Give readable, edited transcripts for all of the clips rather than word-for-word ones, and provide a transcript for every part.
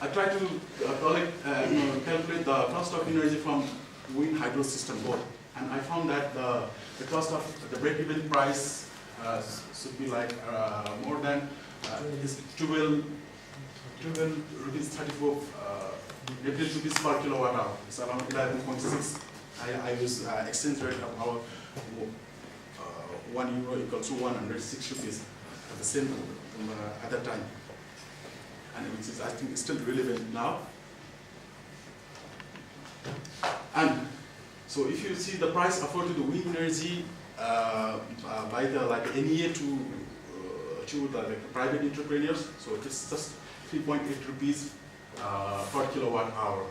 I try to calculate the cost of energy from wind hydro system both, and I found that the cost of the break-even price should be like more than is 12 rupees 34 rupees per kilowatt hour. It's around 11.6. I use exchange rate of our €1 equals to 106 rupees at the same at that time, and which is I think still relevant now. And so if you see the price offered to the wind energy by the NEA to the private entrepreneurs, so it's just 3.8 rupees per kilowatt hour.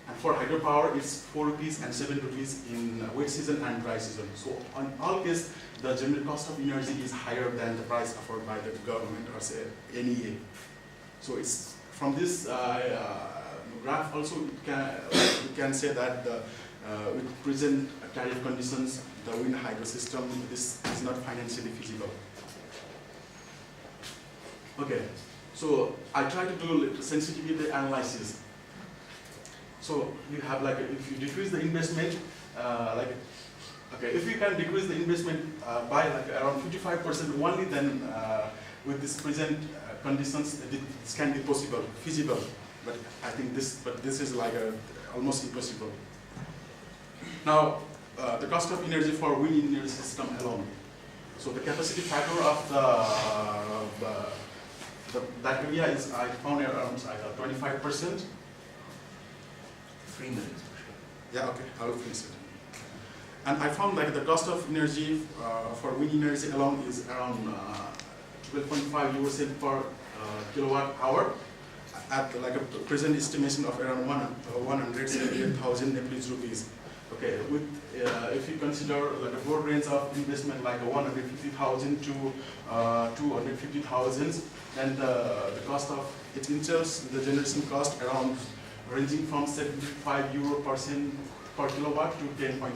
And for hydropower, it's 4 rupees and 7 rupees in wet season and dry season. So on all cases, the general cost of energy is higher than the price offered by the government or say NEA. So it's from this graph also you can say that with present tariff conditions, the wind hydro system this is not financially feasible. Okay, so I try to do sensitivity analysis. So you have if you decrease the investment, if you can decrease the investment by around 55% only, then with this present conditions, this can be possible, feasible. But I think this is almost impossible. Now, the cost of energy for wind energy system alone. So the capacity factor of that area is I found around 25%. 3 minutes. Yeah, okay, I will finish it. And I found the cost of energy for wind energy alone is around 12.5 euro cent per kilowatt hour at a present estimation of around 178,000 Nepalese rupees. Okay, with if you consider a broad range of investment 150,000 to 250,000, then the cost of it entails the generation cost around ranging from 75 euro per kilowatt to 10.5.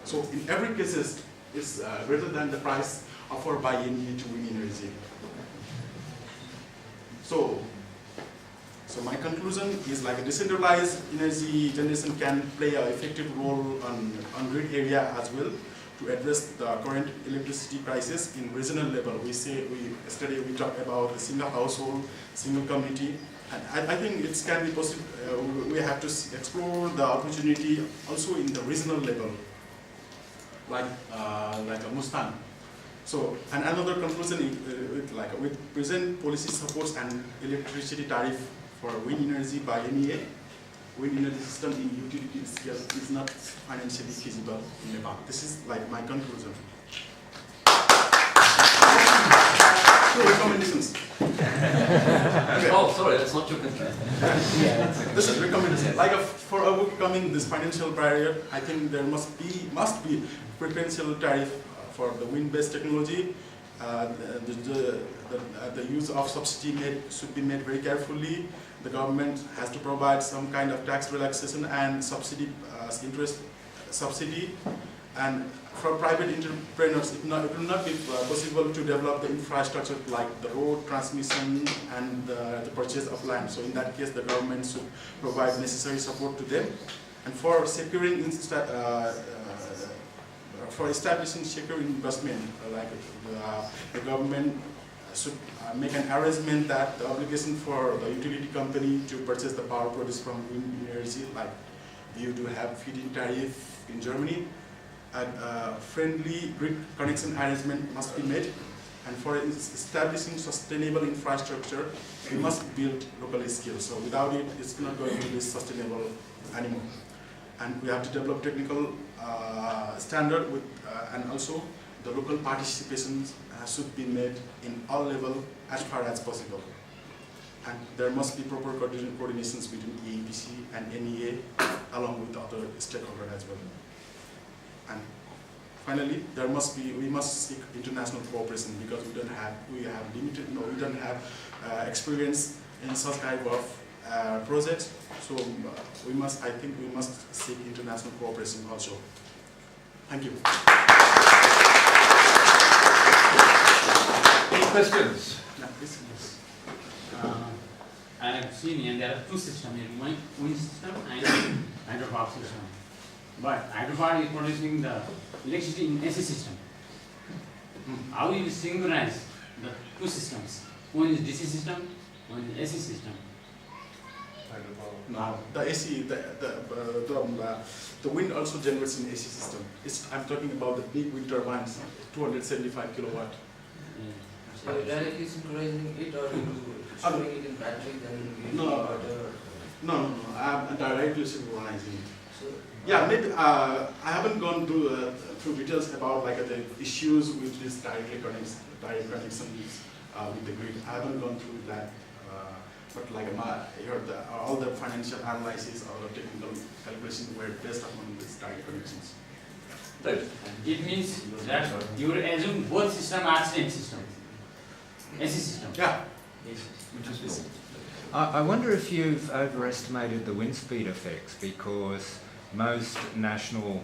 So in every case, it's greater than the price offered by NEA to wind energy. So my conclusion is a decentralized energy generation can play an effective role on grid area as well to address the current electricity prices in regional level. We talk about a single household, single community. And I think it can be possible. We have to explore the opportunity also in the regional level, like a Mustang. So, and another conclusion is with present policy supports and electricity tariff for wind energy by NEA, wind energy system in utility scale is not financially feasible in Nepal. This is my conclusion. Recommendations. Okay. Oh, sorry, that's not your conclusion. This is recommendation. For overcoming this financial barrier, I think there must be preferential tariff for the wind-based technology. The use of subsidy should be made very carefully. The government has to provide some kind of tax relaxation and subsidy, interest subsidy. And for private entrepreneurs, it will not be possible to develop the infrastructure like the road, transmission, and the purchase of land. So in that case, the government should provide necessary support to them. And for securing for establishing secure investment, the government should make an arrangement that the obligation for the utility company to purchase the power produced from wind energy, like you do have feed-in tariff in Germany, a friendly grid connection arrangement must be made. And for establishing sustainable infrastructure, we must build local skills. So without it, it's not going to be sustainable anymore. And we have to develop technical standard and also the local participation should be made in all levels as far as possible. And there must be proper coordinations between EAPC and NEA along with other stakeholders as well. And finally, we must seek international cooperation because we don't have experience in such type of projects. So I think we must seek international cooperation also. Thank you. Any questions? Yeah, please. I have seen, and there are two systems, wind system and hydropower system. But hydropower is producing the electricity in AC system. How you synchronize the two systems? One is DC system, one is AC system. No, the AC, the wind also generates in AC system. I'm talking about the big wind turbines, 275 kilowatt. So you're directly synchronizing it, or you storing it in battery, then you No. whatever? No, I'm directly synchronizing. So Yeah, maybe I haven't gone through details about like the issues with this direct connections with the grid. I haven't gone through that, but like all the financial analysis or the technical calculations were based upon these direct connections. Right. It means that you will assume both systems are same system. AC system. Yeah. Which is normal. I wonder if you've overestimated the wind speed effects, because most national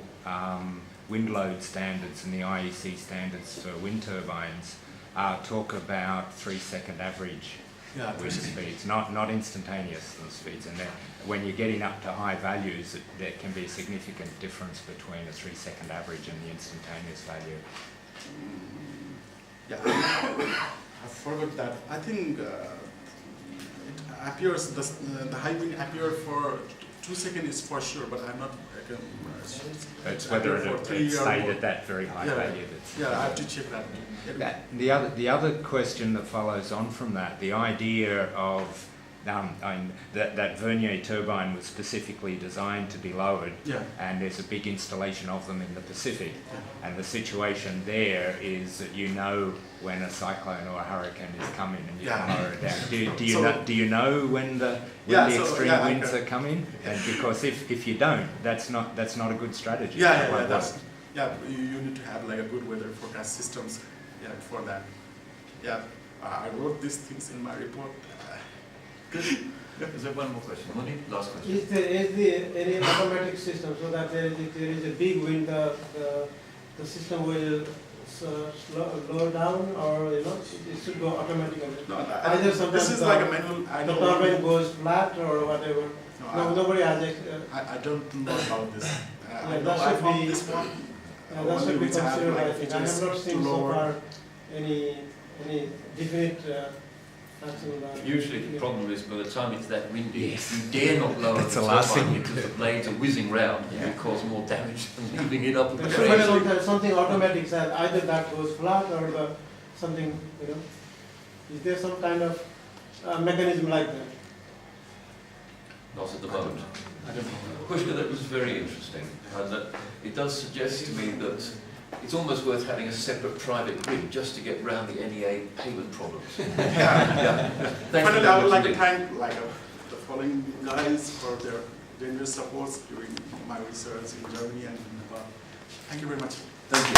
wind load standards and the IEC standards for wind turbines talk about 3-second average wind speeds, not instantaneous wind speeds. And then when you're getting up to high values, there can be a significant difference between a 3-second average and the instantaneous value. Yeah, I forgot that. I think it appears the high wind appear for 2 seconds is for sure, but I'm not. It's whether it stayed at that very high value. Yeah, I have to check that. The other question that follows on from that, the idea of that Vernier turbine was specifically designed to be lowered, and there's a big installation of them in the Pacific, and the situation there is that you know when a cyclone or a hurricane is coming and you can lower it down. Do you know when the extreme winds are coming? And because if you don't, that's not a good strategy. You need to have like a good weather forecast systems. For that. I wrote these things in my report. Is there one more question? Moni, last question. Is there any automatic system so that if there is a big wind, the system will slow down, or it should go automatically? No, either sometimes this is like a manual. The turbine goes flat or whatever. Nobody has. I don't know about this. That should be. This one. That should be considered. I think I have not seen so far any definite. Usually the problem is by the time it's that windy, you dare not lower That's the the last turbine thing. because the blades are whizzing round and you cause more damage than leaving it up. Something automatic says either that goes flat or something, Is there some kind of mechanism like that? Not at the moment. I don't know. Pushkar, that was very interesting. It does suggest to me that it's almost worth having a separate private grid just to get round the NEA payment problems. Finally, I would like to thank the following guys for their generous support during my research in Germany and in Nepal. Thank you very much. Thank you.